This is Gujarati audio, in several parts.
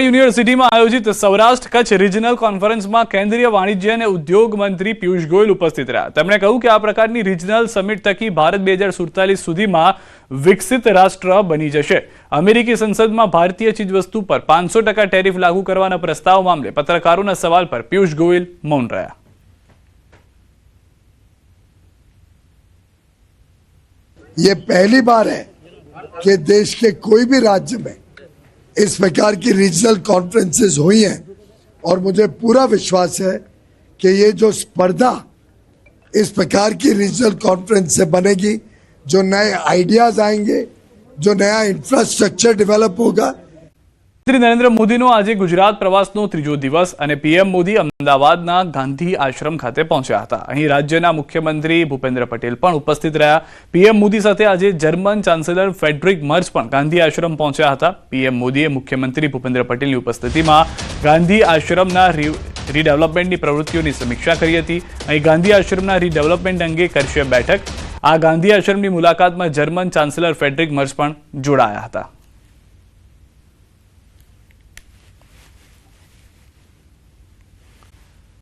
યુનિવર્સિટી માં આયોજિત સૌરાષ્ટ્ર કચ્છ રિજનલ કોન્ફરન્સ માં કેન્દ્રીય વાણિજ્ય અને ઉદ્યોગ મંત્રી પિયુષ ગોયલ ઉપસ્થિત રહ્યા। તેમણે કહ્યું કે આ પ્રકારની રિજનલ સમિટ થકી ભારત 2047 સુધીમાં વિકસિત રાષ્ટ્ર બની જશે। અમેરિકી સંસદમાં ભારતીય ચીજવસ્તુ પર 500% ટેરિફ લાગુ કરવાના પ્રસ્તાવ મામલે પત્રકારોના સવાલ પર પિયુષ ગોયલ મૌન રહ્યા। ये पहली बार है कि देश के कोई भी राज्य में इस प्रकार की रीजनल कॉन्फ्रेंसेस हुई हैं और मुझे पूरा विश्वास है कि ये जो स्पर्धा इस प्रकार की रीजनल कॉन्फ्रेंस से बनेगी, जो नए आइडियाज आएंगे, जो नया इंफ्रास्ट्रक्चर डेवलप होगा। श्री नरेंद्र मोदीનો આજે ગુજરાત પ્રવાસનો ત્રીજો દિવસ અને પીએમ મોદી અમદાવાદના ગાંધી આશ્રમ ખાતે પહોંચ્યા હતા। અહીં રાજ્યના મુખ્યમંત્રી ભૂપેન્દ્ર પટેલ પણ ઉપસ્થિત રહ્યા। પીએમ મોદી સાથે આજે જર્મન ચાન્સેલર ફ્રેડરિક મર્ચ પણ ગાંધી આશ્રમ પહોંચ્યા હતા। પીએમ મોદીએ મુખ્યમંત્રી ભૂપેન્દ્ર પટેલની ઉપસ્થિતિમાં ગાંધી આશ્રમના રીડેવલપમેન્ટની પ્રવૃત્તિઓની સમીક્ષા કરી હતી। અહીં ગાંધી આશ્રમના રીડેવલપમેન્ટ અંગે કરશે બેઠક। આ ગાંધી આશ્રમની મુલાકાતમાં જર્મન ચાન્સેલર ફ્રેડરિક મર્ચ પણ જોડાયા હતા।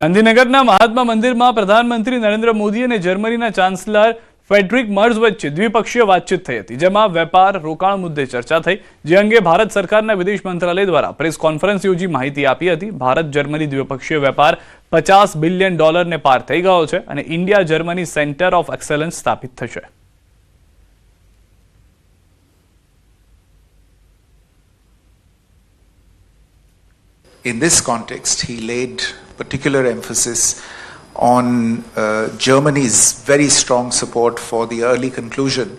ગાંધીનગરના મહાત્મા મંદિરમાં પ્રધાનમંત્રી નરેન્દ્ર મોદી અને જર્મનીના ચાન્સલર ફ્રેડરિક મર્ચ વચ્ચે દ્વિપક્ષીય વાતચીત થઈ હતી, જેમાં વેપાર રોકાણ મુદ્દે ચર્ચા થઈ, જે અંગે ભારત સરકારના વિદેશ મંત્રાલય દ્વારા પ્રેસ કોન્ફરન્સ યોજી માહિતી આપી હતી। ભારત જર્મની દ્વિપક્ષીય વેપાર $50 બિલિયન ને પાર થઈ ગયો છે અને India Germany centre of excellence સ્થાપિત થશે। In this context, he laid particular emphasis on Germany's very strong support for the early conclusion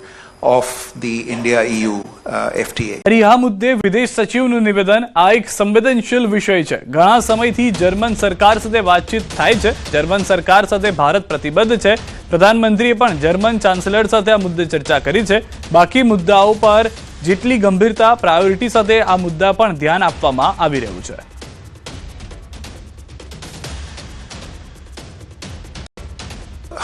of the India-EU FTA. આ મુદ્દે વિદેશ સચિવનું નિવેદન આ એક સંવેદનશીલ વિષય છે। ઘણા સમયથી જર્મન સરકાર સાથે વાતચીત થાય છે। જર્મન સરકાર સાથે ભારત પ્રતિબદ્ધ છે। પ્રધાનમંત્રીએ પણ જર્મન ચાન્સેલર સાથે આ મુદ્દે ચર્ચા કરી છે। બાકી મુદ્દાઓ પર જેટલી ગંભીરતા પ્રાયોરિટી સાથે આ મુદ્દા પણ ધ્યાન આપવામાં આવી રહ્યું છે।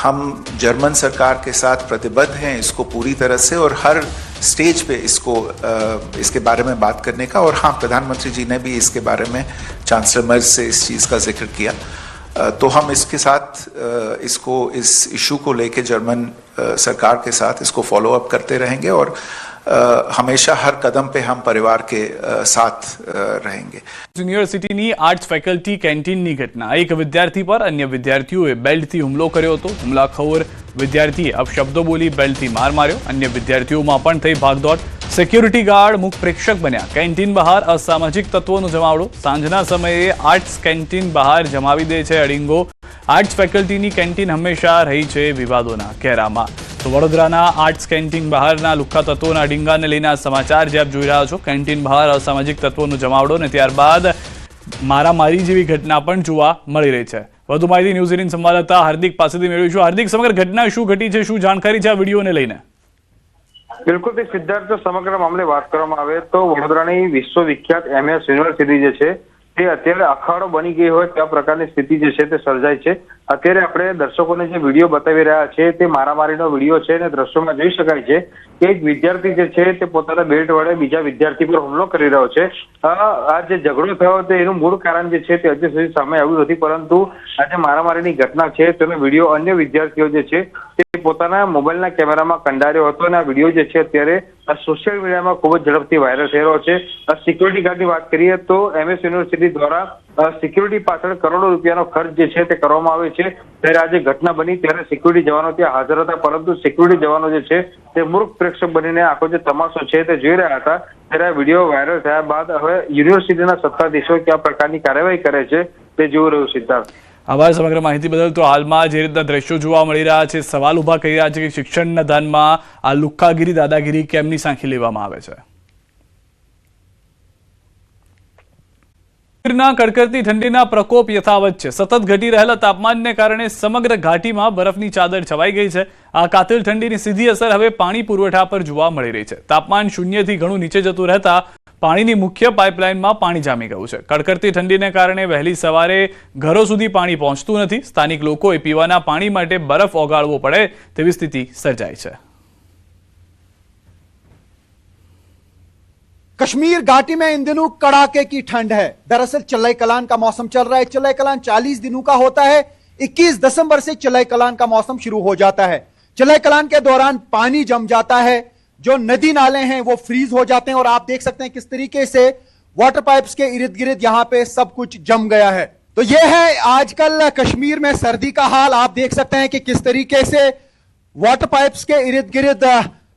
हम जर्मन सरकार के साथ प्रतिबद्ध हैं इसको पूरी तरह से और हर स्टेज पे इसके बारे में बात करने का। और हाँ, प्रधानमंत्री जी ने भी इसके बारे में चांसलर मर्च से इस चीज़ का जिक्र किया। तो हम इसके साथ इस इशू को लेके जर्मन सरकार के साथ इसको फॉलो अप करते रहेंगे और हमेशा हर कदम पे हम परिवार के साथ रहेंगे। યુનિવર્સિટીની આર્ટ્સ ફેકલ્ટી કેન્ટીનની ઘટના। એક વિદ્યાર્થી પર અન્ય વિદ્યાર્થીઓએ બેલ્ટથી હુમલો કર્યો હતો। હુમલાખોર વિદ્યાર્થીએ અપશબ્દો બોલી બેલ્ટથી માર માર્યો। અન્ય વિદ્યાર્થીઓમાં પણ થઈ ભાગદોડ। સિક્યુરિટી ગાર્ડ મુખ પ્રેક્ષક બન્યા। કેન્ટીન બહાર અસામાજિક તત્વોનો જમાવડો। સાંજના સમયે આર્ટ્સ કેન્ટીન બહાર જમાવી દે છે અડીંગો। આર્ટ્સ ફેકલ્ટીની કેન્ટીન હંમેશા રહી છે વિવાદોના ઘેરામાં। તો વડોદરાના આર્ટ્સ કેન્ટીન બહારના લુખ્ખા તત્વોના અડીંગાને લઈને આ સમાચાર જે આપ જોઈ રહ્યા છો। કેન્ટીન બહાર અસામાજિક તત્વોનો જમાવડો અને ત્યારબાદ મારામારી જેવી ઘટના પણ જોવા મળી રહી છે। વધુ માહિતી ન્યૂઝ 18 સંવાદદાતા હાર્દિક પાસેથી મેળવીશું। હાર્દિક, સમગ્ર ઘટના શું ઘટી છે, શું જાણકારી છે આ વિડીયોને લઈને? બિલકુલ તે સિદ્ધાર્થ, સમગ્ર મામલે વાત કરવામાં આવે તો વડોદરાની વિશ્વવિખ્યાત MS યુનિવર્સિટી જે છે તે અત્યારે અખાડો બની ગઈ હોય તે પ્રકારની સ્થિતિ જે છે તે સર્જાઈ છે। અત્યારે આપણે દર્શકોને જે વિડીયો બતાવી રહ્યા છે તે મારામારીનો વિડીયો છે અને દ્રશ્યોમાં જોઈ શકાય છે કે એક વિદ્યાર્થી જે છે તે પોતાના બેલ્ટ વડે બીજા વિદ્યાર્થી પર હુમલો કરી રહ્યો છે। આ જે ઝઘડો થયો હતો એનું મૂળ કારણ જે છે તે હજી સુધી સામે આવ્યું નથી, પરંતુ આ જે મારામારીની ઘટના છે તેનો વિડીયો અન્ય વિદ્યાર્થીઓ જે છે તે પોતાના મોબાઈલના કેમેરામાં કંડાર્યો હતો અને આ વિડીયો જે છે અત્યારે સોશિયલ મીડિયામાં ખૂબ જ ઝડપથી વાયરલ થઈ રહ્યો છે। સિક્યુરિટી ગાર્ડની વાત કરીએ તો MS યુનિવર્સિટી દ્વારા સિક્યુરિટી પાછળ કરોડો રૂપિયાનો ખર્ચ જે છે તે કરવામાં આવે છે। ત્યારે આજે ઘટના બની ત્યારે સિક્યુરિટી જવાનો ત્યાં હાજર હતા, પરંતુ સિક્યુરિટી જવાનો જે છે તે મૂર્ખ પ્રેક્ષક બનીને આખો જે તમાશો છે તે જોઈ રહ્યા હતા। ત્યારે આ વિડીયો વાયરલ થયા બાદ હવે યુનિવર્સિટીના સત્તાધીશો કયા પ્રકારની કાર્યવાહી કરે છે તે જોઈ રહ્યું। સિદ્ધાર્થ, આભાર સમગ્ર માહિતી બદલ। તો હાલમાં જે રીતના દ્રશ્યો જોવા મળી રહ્યા છે, સવાલ ઉભા કરી રહ્યા છે કે શિક્ષણના દાનમાં આ લુખ્ખાગીરી દાદાગીરી કેમની સાંખી લેવામાં આવે છે। કડકડતી ઠંડીના પ્રકોપ યથાવત છે। સતત ઘટી રહેલા તાપમાનને કારણે સમગ્ર ઘાટીમાં બરફની ચાદર છવાઈ ગઈ છે। આ કાતિલ ઠંડીની સીધી અસર હવે પાણી પુરવઠા પર જોવા મળી રહી છે। તાપમાન શૂન્યથી ઘણું નીચે જતું રહેતા પાણીની મુખ્ય પાઇપલાઇનમાં પાણી જામી ગયું છે। કડકડતી ઠંડીને કારણે વહેલી સવારે ઘરો સુધી પાણી પહોંચતું નથી। સ્થાનિક લોકોએ પીવાના પાણી માટે બરફ ઓગાળવો પડે તેવી સ્થિતિ સર્જાઈ છે। कश्मीर घाटी में इन दिनों कड़ाके की ठंड है। दरअसल चिल्लाई कलान का मौसम चल रहा है। चिल्लाई कलान 40 दिनों का होता है। 21 दिसंबर से चिल्लाई कलान का मौसम शुरू हो जाता है। चिल्लाई कलान के दौरान पानी जम जाता है, जो नदी नाले हैं वो फ्रीज हो जाते हैं और आप देख सकते हैं किस तरीके से वाटर पाइप्स के इर्द गिर्द यहां पे सब कुछ जम गया है। तो यह है आजकल कश्मीर में सर्दी का हाल। आप देख सकते हैं कि किस तरीके से वाटर पाइप्स के इर्द गिर्द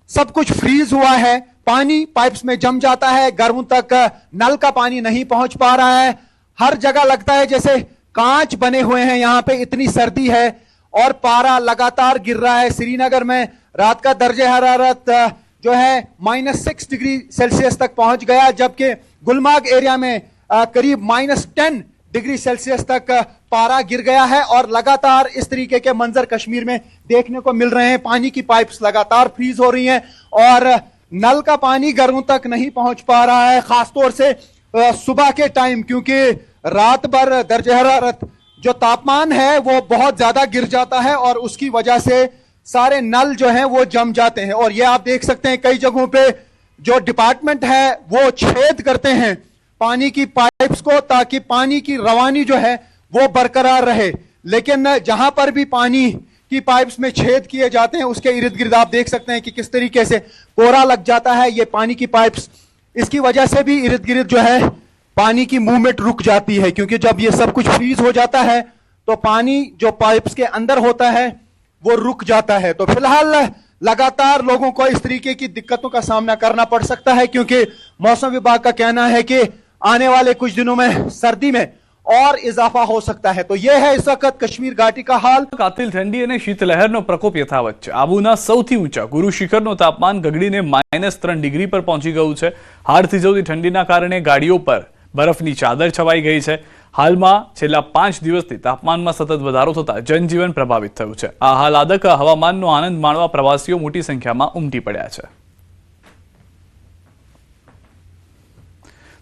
सब कुछ फ्रीज हुआ है। पानी पाइप्स में जम जाता है, घरों तक नल का पानी नहीं पहुंच पा रहा है। हर जगह लगता है जैसे कांच बने हुए हैं। यहां पे इतनी सर्दी है और पारा लगातार गिर रहा है। श्रीनगर में रात का दर्जे हरारत जो है -6 डिग्री सेल्सियस तक पहुंच गया, जबकि गुलमर्ग एरिया में करीब -10 डिग्री सेल्सियस तक पारा गिर गया है। और लगातार इस तरीके के मंजर कश्मीर में देखने को मिल रहे हैं। पानी की पाइप्स लगातार फ्रीज हो रही हैं और नल का पानी घरों तक नहीं पहुंच पा रहा है, खासतौर से सुबह के टाइम, क्योंकि रात भर दर्जे हरारत जो तापमान है वो बहुत ज्यादा गिर जाता है और उसकी वजह से सारे नल जो हैं वो जम जाते हैं। और ये आप देख सकते हैं कई जगहों पे जो डिपार्टमेंट है वो छेद करते हैं पानी की पाइप्स को, ताकि पानी की रवानी जो है वो बरकरार रहे। लेकिन जहां पर भी पानी की पाइप्स में छेद किए जाते हैं उसके इर्द गिर्द आप देख सकते हैं कि किस तरीके से कोहरा लग जाता है। ये पानी की पाइप्स, इसकी वजह से भी इर्द गिर्द जो है पानी की मूवमेंट रुक जाती है, क्योंकि जब ये सब कुछ फ्रीज हो जाता है तो पानी जो पाइप्स के अंदर होता है वो रुक जाता है। तो फिलहाल लगातार लोगों को इस तरीके की दिक्कतों का सामना करना पड़ सकता है, क्योंकि मौसम विभाग का कहना है कि आने वाले कुछ दिनों में सर्दी में और इजाफा हो सकता है। तो यह है इस वक्त कश्मीर घाटी का हाल। કાતિલ ઠંડી અને શીતલહેરનો પ્રકોપ યથાવત છે। આબુના સૌથી ઊંચા ગુરુ શિખરનું તાપમાન ગગડીને -3 ડિગ્રી પર પહોંચી ગયું છે। હાડ થીજવતી ઠંડીના કારણે ગાડીઓ પર બરફની ચાદર છવાઈ ગઈ છે। હાલમાં છેલ્લા 5 દિવસથી તાપમાનમાં સતત વધારો થતા જનજીવન પ્રભાવિત થયું છે। આ આહલાદક હવામાનનો આનંદ માણવા પ્રવાસીઓ મોટી સંખ્યામાં ઉમટી પડ્યા છે।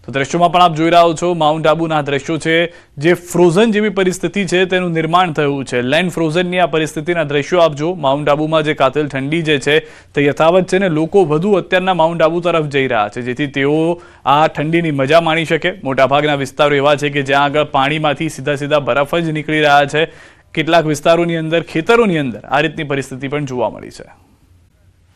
તો દ્રશ્યોમાં પણ આપ જોઈ રહ્યા છો માઉન્ટ આબુના દ્રશ્યો છે, જે ફ્રોઝન જેવી પરિસ્થિતિ છે તેનું નિર્માણ થયું છે। લેન્ડ ફ્રોઝનની આ પરિસ્થિતિના દ્રશ્યો આપ જો। માઉન્ટ આબુમાં જે કાતિલ ઠંડી જે છે તે યથાવત છે ને લોકો વધુ અત્યારના માઉન્ટ આબુ તરફ જઈ રહ્યા છે, જેથી તેઓ આ ઠંડીની મજા માણી શકે। મોટાભાગના વિસ્તારો એવા છે કે જ્યાં આગળ પાણીમાંથી સીધા સીધા બરફ જ નીકળી રહ્યા છે। કેટલાક વિસ્તારોની અંદર, ખેતરોની અંદર આ રીતની પરિસ્થિતિ પણ જોવા મળી છે।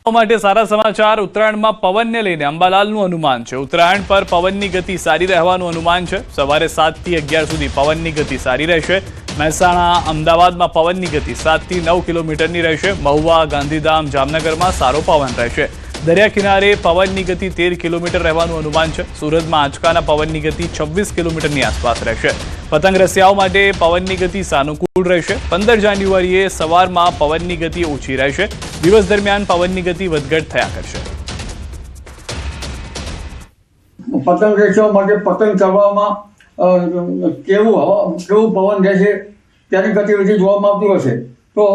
માટે સારા સમાચાર। ઉત્તરાયણમાં પવનને લઈને અંબાલાલનું અનુમાન છે। ઉત્તરાયણ પર પવનની ગતિ સારી રહેવાનું અનુમાન છે। સવારે 7 થી 11 સુધી પવનની ગતિ સારી રહેશે। મહેસાણા, અમદાવાદમાં પવનની ગતિ 7 થી 9 કિલોમીટરની રહેશે। મહુવા, ગાંધીધામ, જામનગરમાં સારો પવન રહેશે। દરિયા કિનારે પવનની ગતિ 13 કિલોમીટર રહેવાનું અનુમાન છે। સુરતમાં આંચકાના પવનની ગતિ 26 કિલોમીટરની આસપાસ રહેશે। પતંગ રસિયાઓ માટે પવનની ગતિ સાનુકૂળ રહેશે। 15 જાન્યુઆરીએ સવારમાં પવનની ગતિ ઓછી રહેશે। દિવસ દરમિયાન પવનની ગતિ વધઘટ થયા કરશે। પતંગ રેસવા માટે પતંગ ચગાવવામાં કેવું પવન રહેશે તેની ગતિવિધિ જોવામાં આવતી હશે। તો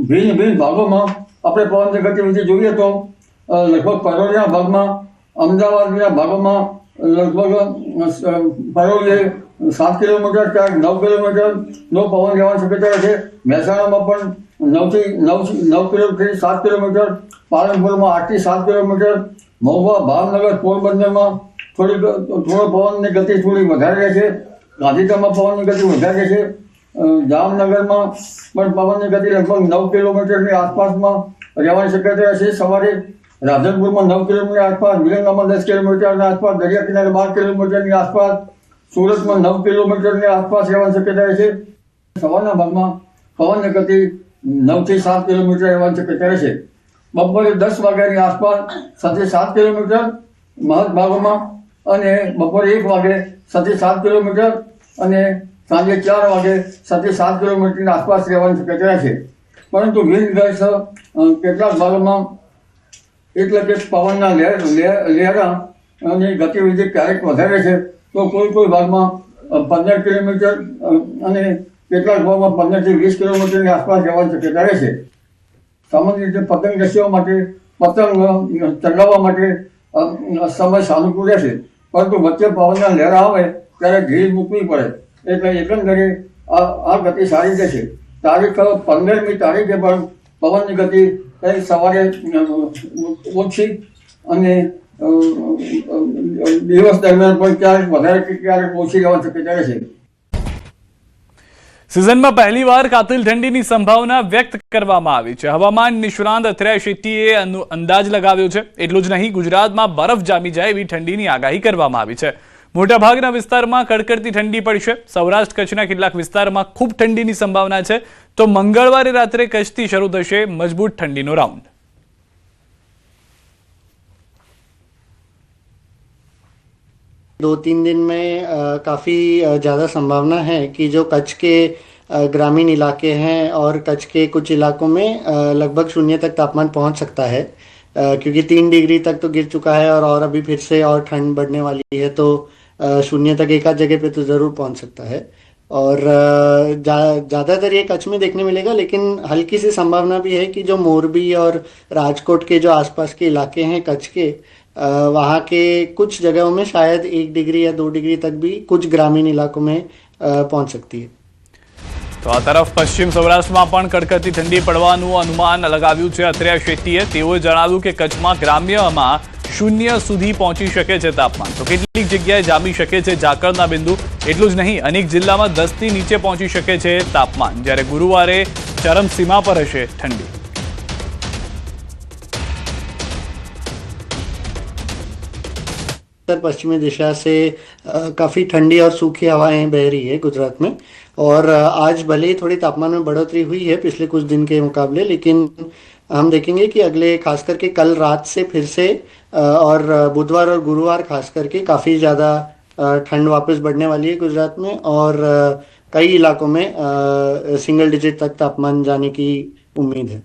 ભિન્ન ભિન્ન ભાગોમાં આપણે પવનની ગતિવિધિ જોઈએ તો લગભગ પરોળીના ભાગમાં, અમદાવાદના ભાગોમાં લગભગ પરોળીએ 7 કિલોમીટર ક્યાંક 9 કિલોમીટરનો પવન રહેવાની શક્યતા છે। મહેસાણામાં પણ 9 કિલોમીટર 7 કિલોમીટર, પાલનપુરમાં 8 થી 7 કિલોમીટર, મહુવા, ભાવનગર, પોરબંદરમાં થોડો પવનની ગતિ થોડી વધારે રહેશે। ગાંધીધામમાં પવનની ગતિ વધારે છે। જામનગરમાં પણ પવનની ગતિ લગભગ 9 કિલોમીટરની આસપાસમાં રહેવાની શક્યતા છે। સવારે રાધનપુરમાં 9 કિલોમીટર આસપાસ, વિરંગામાં 10 કિલોમીટરની આસપાસ, દરિયા કિનારે 12 કિલોમીટરની આસપાસ, સુરતમાં 9 કિલોમીટરની આસપાસ રહેવાની શક્યતા છે। સવારના ભાગમાં પવનની ગતિ 9 થી 7 કિલોમીટર રહેવાની શક્યતા રહેશે। બપોરે 10 વાગ્યાની આસપાસ 6 થી 7 કિલોમીટર મહદ ભાગોમાં, અને બપોરે 1 વાગે 6 થી 7 કિલોમીટર, અને સાંજે 4 વાગે 6 થી 7 કિલોમીટરની આસપાસ રહેવાની શક્યતા રહેશે। પરંતુ વિન્ડ કેટલાક ભાગોમાં, એટલે કે પવનના લહેરાની ગતિવિધિ ક્યારેક વધારે છે તો કોઈ ભાગમાં 15 કિલોમીટર અને કેટલાક ભાગમાં 15 થી 20 કિલોમીટરની આસપાસ રહેવાની શક્યતા રહેશે। સામાન્ય રીતે પતંગ રસિયાઓ માટે પતંગ ચગાવવા માટે સમય સાનુકૂળ રહેશે, પરંતુ વચ્ચે પવનના લહેરા આવે ત્યારે ઢીલ મૂકવી પડે, એટલે એકંદરે આ ગતિ સારી રહેશે। તારીખ 15મી તારીખે પણ પવનની ગતિ કંઈક સવારે ઓછી અને દિવસ દરમિયાન પણ ક્યારેક વધારે કે ક્યારેક ઓછી રહેવાની શક્યતા રહેશે. સિઝનમાં પહેલીવાર કાતિલ ઠંડીની સંભાવના વ્યક્ત કરવામાં આવી છે. હવામાન નિષ્ણાંત અથર્યા શેટ્ટીએ અંદાજ લગાવ્યો છે. એટલું જ નહીં, ગુજરાતમાં બરફ જામી જાય એવી ઠંડીની આગાહી કરવામાં આવી છે. મોટાભાગના વિસ્તારમાં કડકડતી ઠંડી પડશે. સૌરાષ્ટ્ર કચ્છના કેટલાક વિસ્તારમાં ખૂબ ઠંડીની સંભાવના છે. તો મંગળવારે રાત્રે કચ્છથી શરૂ થશે મજબૂત ઠંડીનો રાઉન્ડ. दो तीन दिन में काफ़ी ज़्यादा संभावना है कि जो कच्छ के ग्रामीण इलाके हैं और कच्छ के कुछ इलाकों में लगभग 0 तक तापमान पहुंच सकता है, क्योंकि 3 डिग्री तक तो गिर चुका है और अभी फिर से और ठंड बढ़ने वाली है, तो 0 तक एक आध जगह पे तो ज़रूर पहुंच सकता है. और ज़्यादातर ये कच्छ में देखने मिलेगा, लेकिन हल्की सी संभावना भी है कि जो मोरबी और राजकोट के जो आसपास के इलाके हैं कच्छ के, वहाँ के कुछ जगहों में शायद 1 डिग्री या 2 डिग्री तक भी कुछ ग्रामीण इलाकों में पहुंच सकती है. તો આ તરફ પશ્ચિમ સૌરાષ્ટ્રમાં પણ કડકડતી ઠંડી પડવાનું અનુમાન લગાવ્યું છે અથર્યા શેટ્ટીએ. તેઓએ જણાવ્યું કે કચ્છમાં ગ્રામ્યમાં 0 સુધી પહોંચી શકે છે તાપમાન. તો કેટલીક જગ્યાએ જામી શકે છે ઝાકળના બિંદુ. એટલું જ નહીં, અનેક જિલ્લામાં 10થી નીચે પહોંચી શકે છે તાપમાન, જ્યારે ગુરુવારે ચરમસીમા પર હશે ઠંડી. उत्तर पश्चिमी दिशा से काफ़ी ठंडी और सूखी हवाएं बह रही है गुजरात में, और आज भले ही थोड़ी तापमान में बढ़ोतरी हुई है पिछले कुछ दिन के मुकाबले, लेकिन हम देखेंगे कि अगले खास करके कल रात से फिर से और बुधवार और गुरुवार खास करके काफ़ी ज़्यादा ठंड वापस बढ़ने वाली है गुजरात में, और कई इलाकों में सिंगल डिजिट तक तापमान जाने की उम्मीद है.